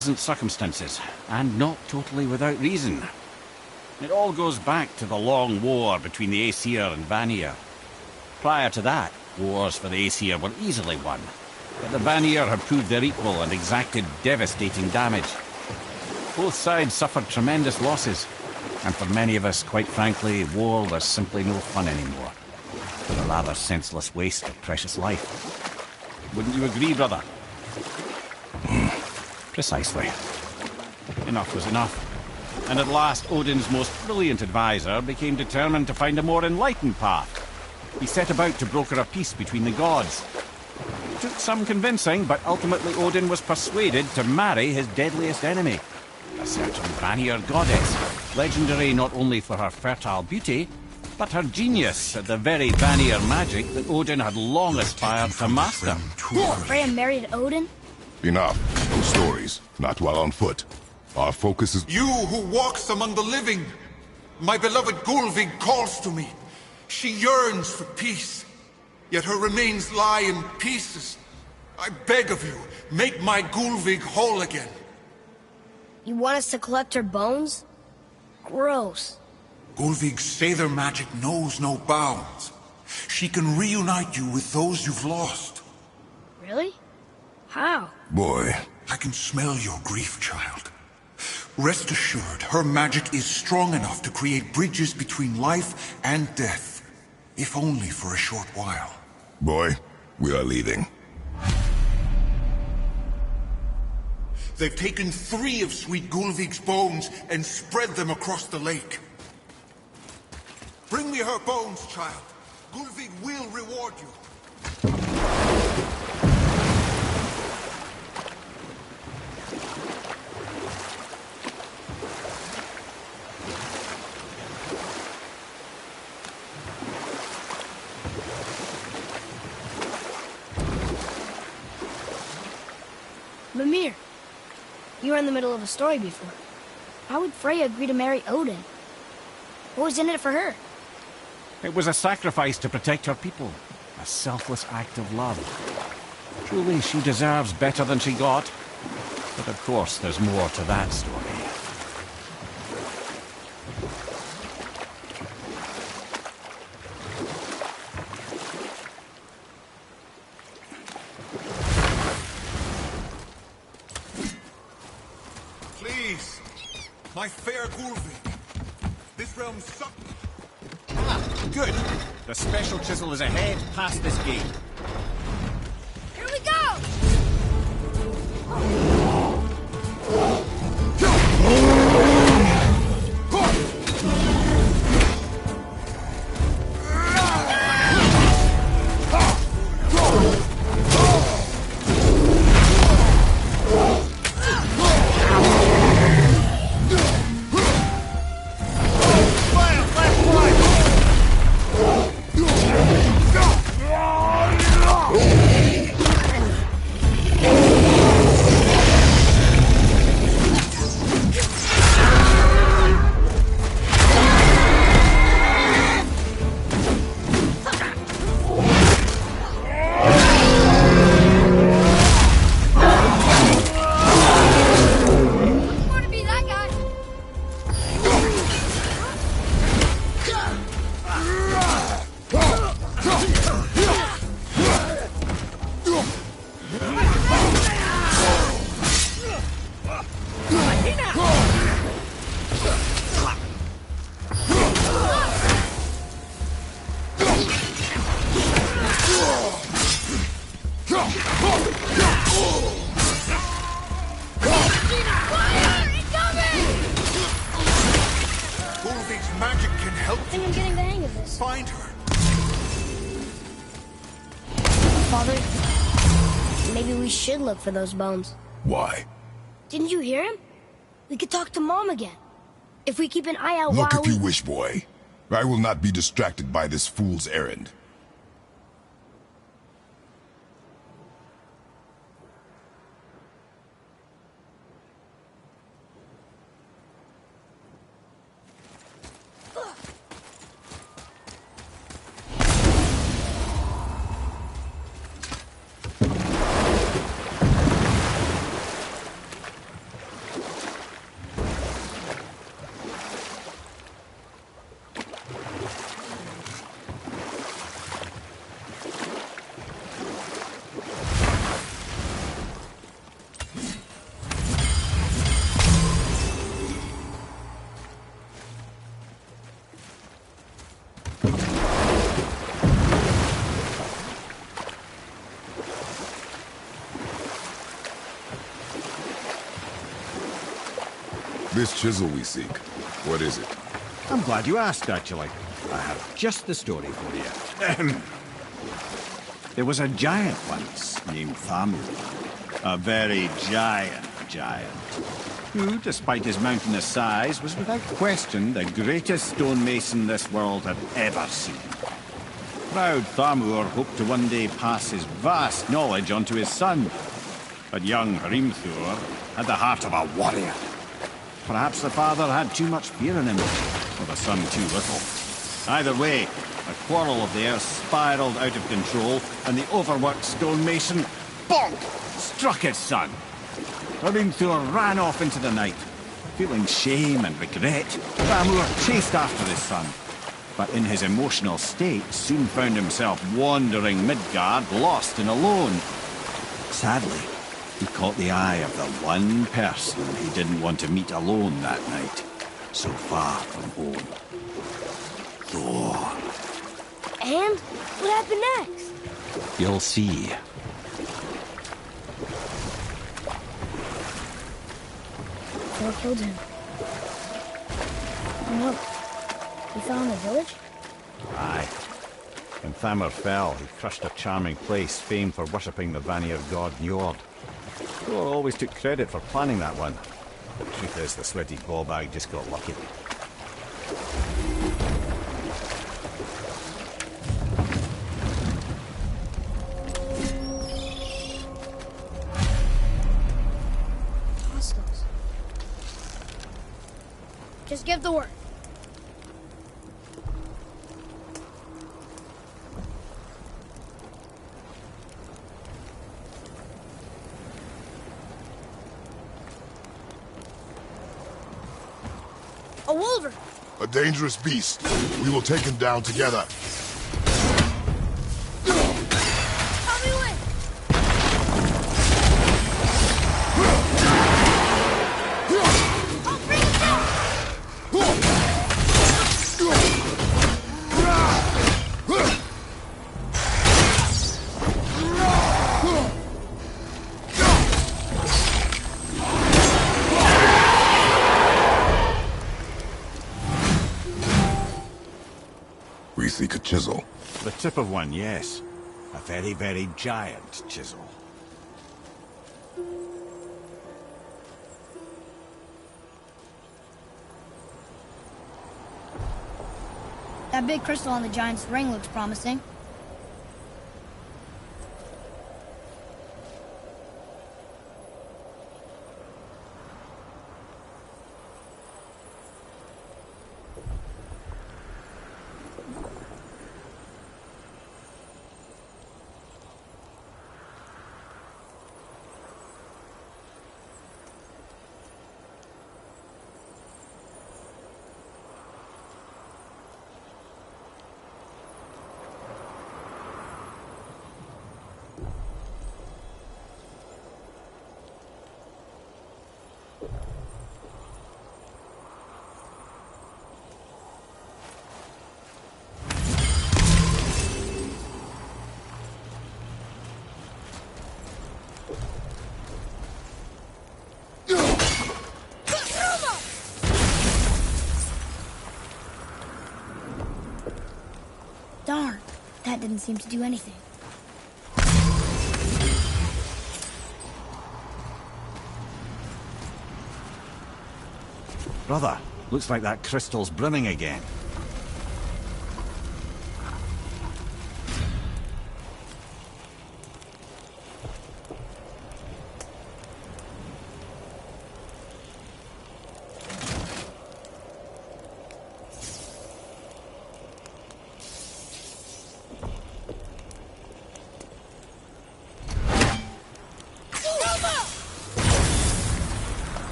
Circumstances, and not totally without reason. It all goes back to the long war between the Aesir and Vanir. Prior to that, wars for the Aesir were easily won, but the Vanir have proved their equal and exacted devastating damage. Both sides suffered tremendous losses, and for many of us, quite frankly, war was simply no fun anymore, but a rather senseless waste of precious life. Wouldn't you agree, brother? Precisely. Enough was enough. And at last, Odin's most brilliant advisor became determined to find a more enlightened path. He set about to broker a peace between the gods. It took some convincing, but ultimately Odin was persuaded to marry his deadliest enemy, a certain Vanir goddess, legendary not only for her fertile beauty, but her genius at the very Vanir magic that Odin had long aspired to master. Freya married Odin? Enough. No stories. Not while on foot. Our focus is... You who walks among the living! My beloved Gulvig calls to me. She yearns for peace, yet her remains lie in pieces. I beg of you, make my Gulvig whole again. You want us to collect her bones? Gross. Gulvig's Seidr magic knows no bounds. She can reunite you with those you've lost. Really? How? Boy. I can smell your grief, child. Rest assured, her magic is strong enough to create bridges between life and death. If only for a short while. Boy, we are leaving. They've taken 3 of Sweet Gulvig's bones and spread them across the lake. Bring me her bones, child. Gulvig will reward you. Mimir, you were in the middle of a story before. How would Freya agree to marry Odin? What was in it for her? It was a sacrifice to protect her people, a selfless act of love. Truly, she deserves better than she got. But of course, there's more to that story. Please, my fair Gulvig. This realm sucks. Ah, good. The special chisel is ahead, past this gate. Here we go! Gulvig's magic can help I think I'm getting the hang of this. find her. Father, maybe we should look for those bones. Why? Didn't you hear him? We could talk to Mom again. If we keep an eye out Look while if you wish, boy. I will not be distracted by this fool's errand. This chisel we seek, what is it? I'm glad you asked, actually. I have just the story for you. There was a giant once named Thamur. A very giant, who, despite his mountainous size, was without question the greatest stonemason this world had ever seen. Proud Thamur hoped to one day pass his vast knowledge on to his son. But young Hrimthur had the heart of a warrior. Perhaps the father had too much fear in him, or the son too little. Either way, a quarrel of theirs spiraled out of control, and the overworked stonemason, bonk, struck his son. Hrimthur ran off into the night. Feeling shame and regret, Thamur chased after his son. But in his emotional state, soon found himself wandering Midgard, lost and alone. Sadly, he caught the eye of the one person he didn't want to meet alone that night, so far from home. Thor. And what happened next? You'll see. Thor killed him. Oh no. He fell in the village? Aye. When Thamur fell, he crushed a charming place famed for worshipping the Vanir god Njord. Thor always took credit for planning that one. The truth is, the sweaty ballbag just got lucky. Hostiles. Just give the word. A wolverine! A dangerous beast. We will take him down together. Help me win! I'll bring it down! We seek a chisel. The tip of one, yes. A very, very giant chisel. That big crystal on the giant's ring looks promising. Darn, that didn't seem to do anything. Brother, looks like that crystal's brimming again.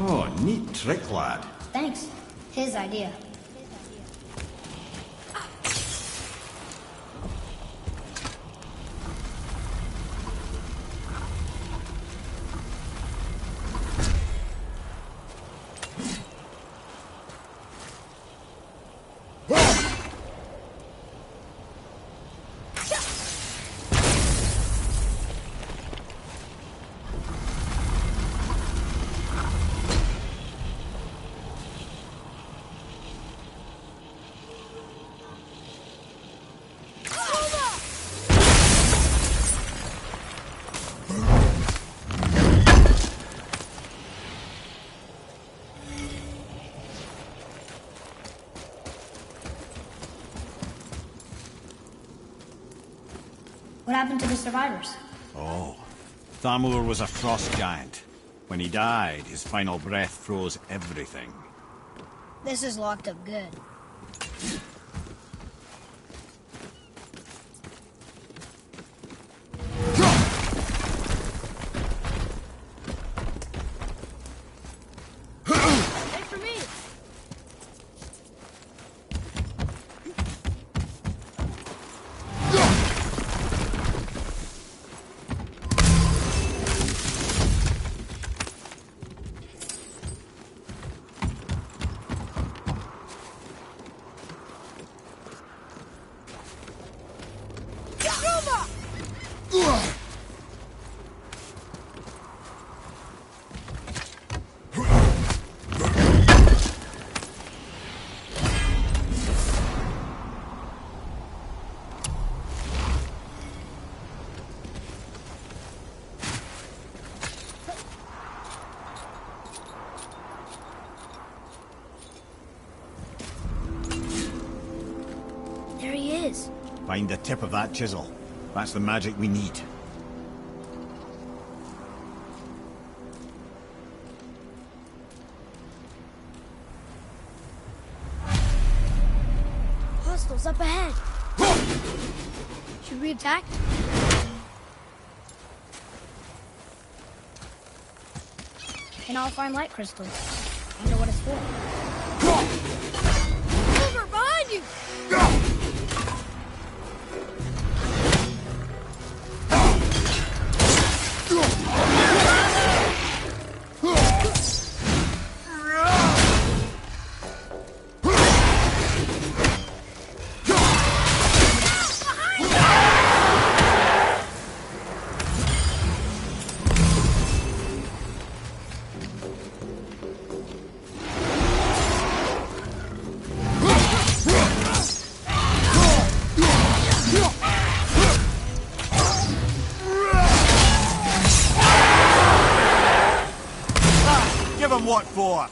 Oh, neat trick, lad. Thanks. His idea. happened to the survivors? Oh, Thamur was a frost giant. When he died, his final breath froze everything. This is locked up good. Wait for me! There he is. Find the tip of that chisel. That's the magic we need. Hostiles up ahead. Should we attack? And I'll find light crystals. Wonder what it's for. Over behind you! Give him what for?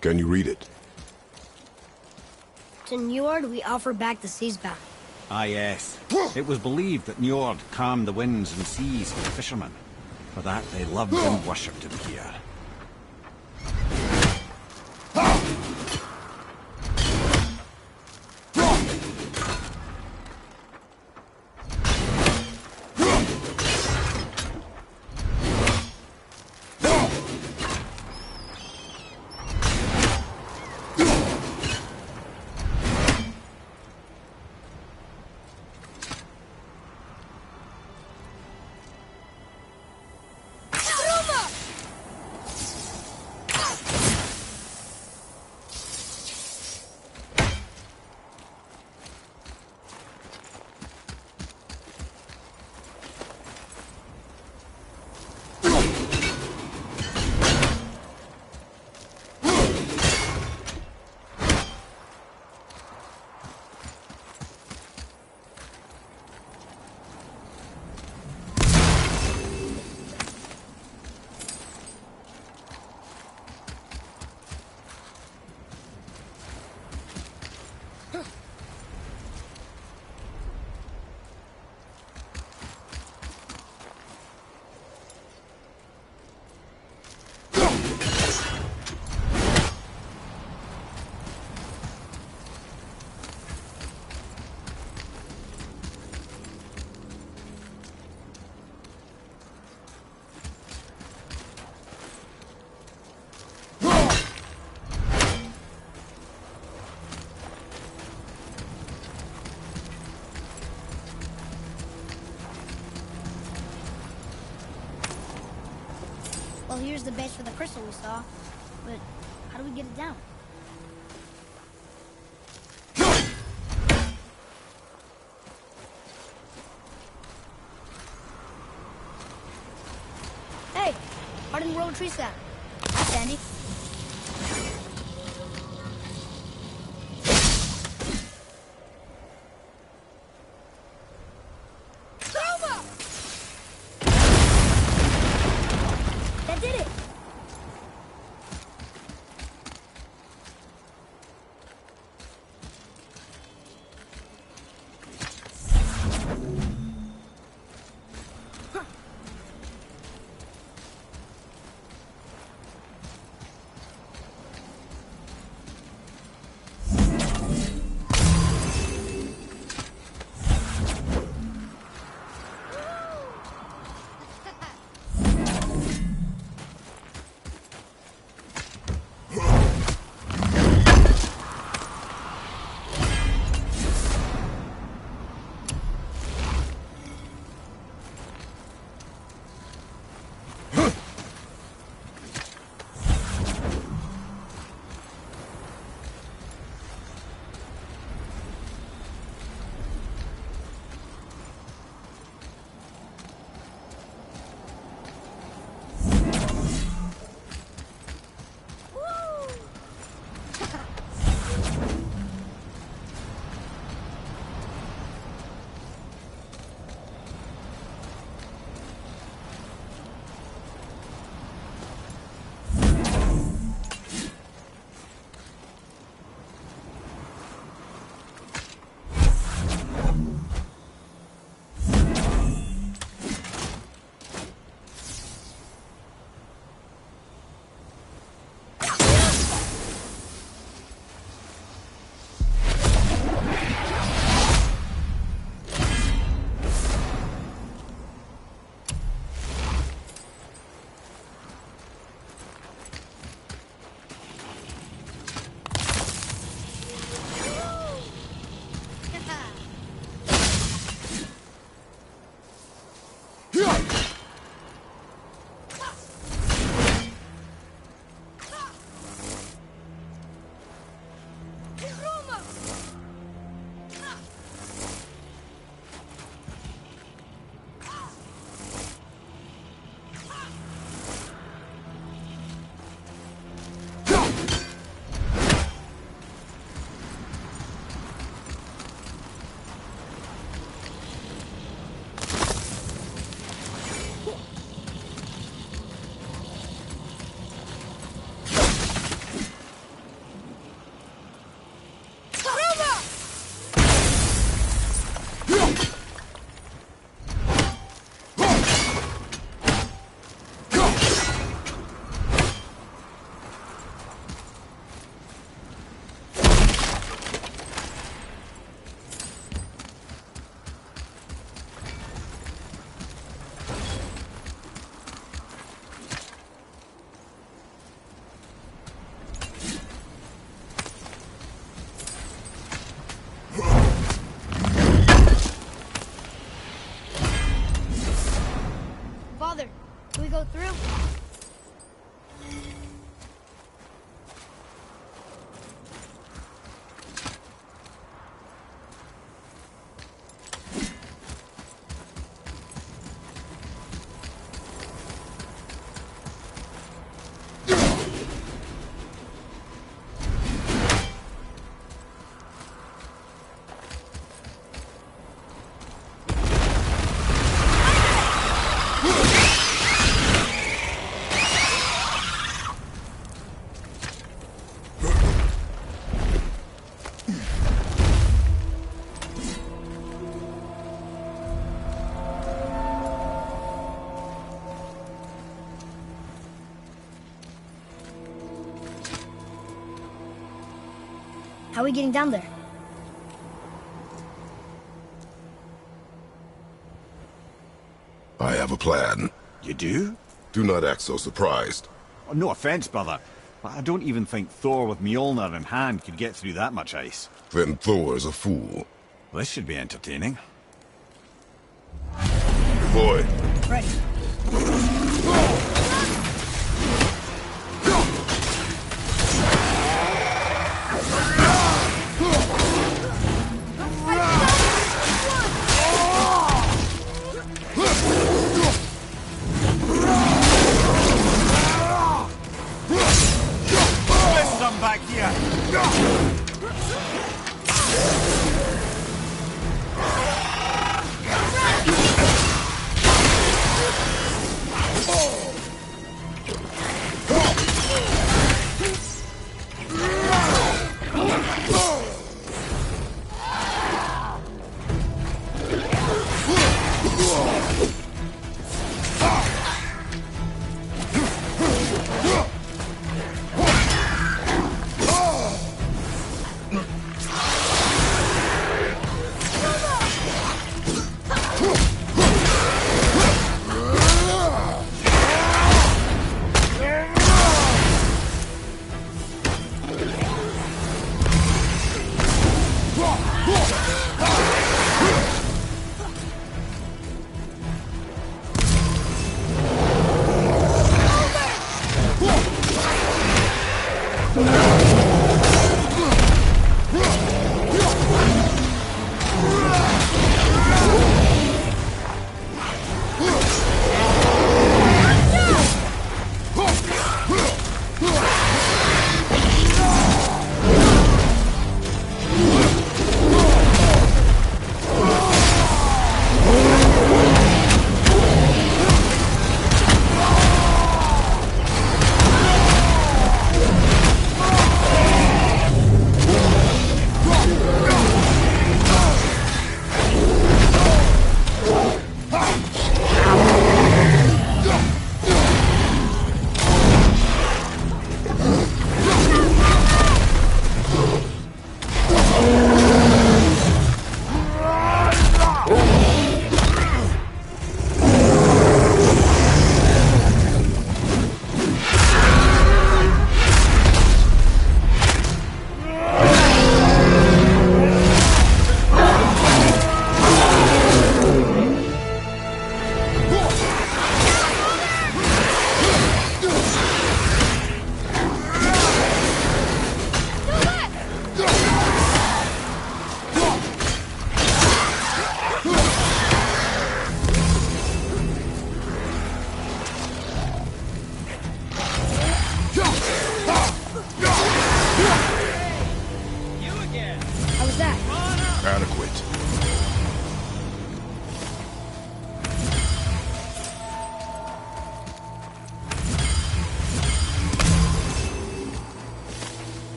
Can you read it? To Njord, we offer back the seas bound. Ah, yes. It was believed that Njord calmed the winds and seas for the fishermen. For that, they loved and worshipped him here. Well, here's the base for the crystal we saw. But how do we get it down? in World Tree Scout. Hi, Sandy. That did it! Go through? How are we getting down there? I have a plan. You do? Do not act so surprised. Oh, no offense, brother, but I don't even think Thor with Mjolnir in hand could get through that much ice. Then Thor's a fool. This should be entertaining. Boy. Ready.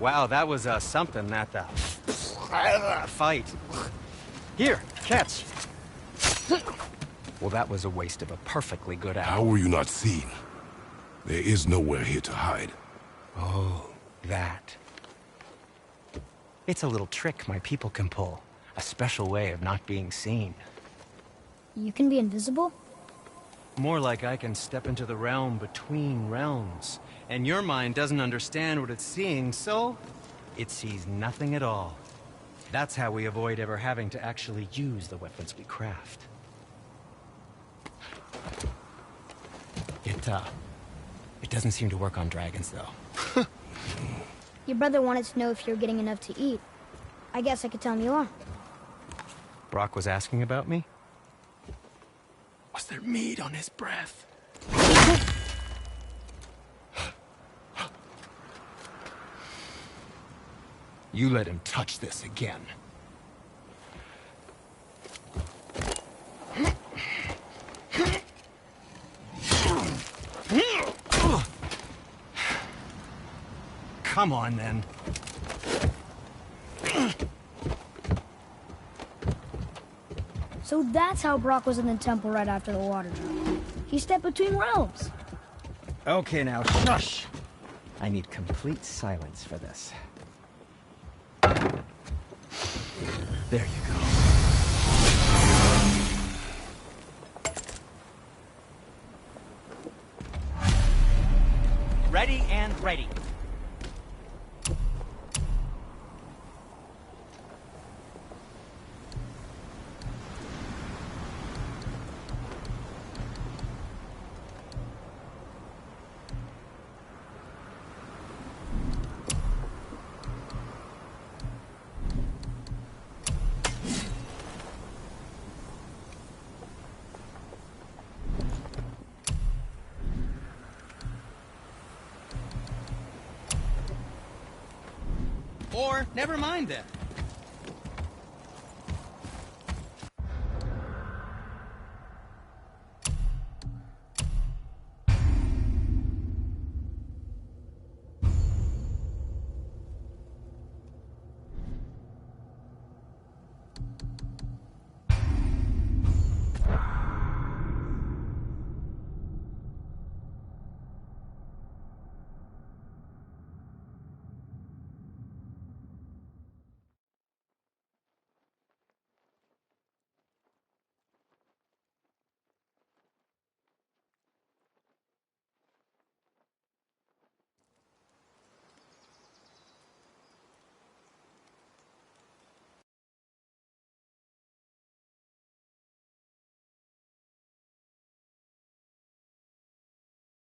Wow, that was something, that fight. Here, catch. Well, that was a waste of a perfectly good How hour. were you not seen? There is nowhere here to hide. Oh, that. It's a little trick my people can pull. A special way of not being seen. You can be invisible? More like I can step into the realm between realms. And your mind doesn't understand what it's seeing, so it sees nothing at all. That's how we avoid ever having to actually use the weapons we craft. It doesn't seem to work on dragons, though. Your brother wanted to know if you're getting enough to eat. I guess I could tell him you are. Brock was asking about me? Was there meat on his breath? You let him touch this again. Come on, then. So that's how Brock was in the temple right after the water drop. He stepped between realms. Okay, now, shush! I need complete silence for this. There you go. Ready and ready. Or, never mind then.